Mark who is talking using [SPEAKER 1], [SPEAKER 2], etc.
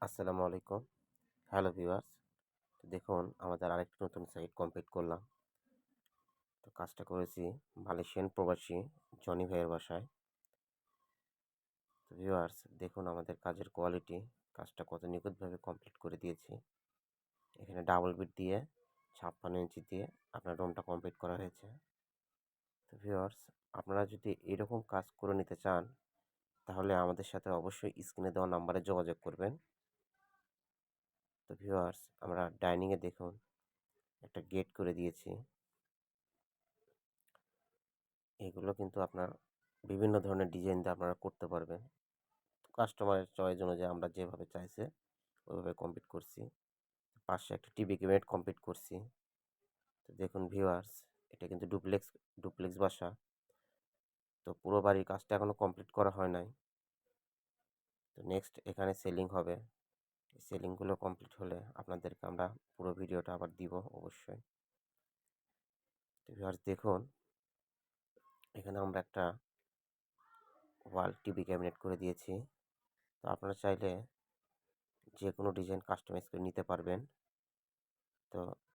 [SPEAKER 1] আসসালামু আলাইকুম। Hello viewers. দেখুন আমাদের আরেকটি নতুন সাইট কমপ্লিট করলাম। তো কাজটা করেছি মালয়েশিয়ান প্রবাসী জনি ভাইয়ের বাসায়। তো ভিউয়ার্স দেখুন আমাদের কাজের কোয়ালিটি, কাজটা কত নিখুঁতভাবে কমপ্লিট করে দিয়েছি। এখানে ডাবল বিট দিয়ে 56 ইঞ্চি দিয়ে আপনার রুমটা কমপ্লিট করা হয়েছে। তো ভিউয়ার্স আপনারা যদি এরকম কাজ করে নিতে চান তাহলে আমাদের সাথে অবশ্যই স্ক্রিনে দেওয়া নাম্বারে যোগাযোগ করবেন। তো ভিউয়ার্স আমরা ডাইনিংয়ে দেখুন একটা গেট করে দিয়েছি। এগুলো কিন্তু আপনার বিভিন্ন ধরনের ডিজাইন দিয়ে আপনারা করতে পারবেন। কাস্টমারের চয়েস অনুযায়ী আমরা যেভাবে চাইছে ওইভাবে কমপ্লিট করছি। পাশে একটা টিভি ক্যাবিনেট কমপ্লিট করছি। তো দেখুন ভিউয়ার্স এটা কিন্তু ডুপ্লেক্স বাসা। তো পুরো বাড়ির কাজটা এখনো কমপ্লিট করা হয় নাই। তো নেক্সট এখানে সেলিং হবে। সেলিংগুলো কমপ্লিট হলে আপনাদেরকে আমরা পুরো ভিডিওটা আবার দিব অবশ্যই। তো ভিউয়ার্স দেখুন এখানে আমরা একটা ওয়াল টিভি ক্যাবিনেট করে দিয়েছি। তো আপনারা চাইলে যে কোনো ডিজাইন কাস্টমাইজ করে নিতে পারবেন। তো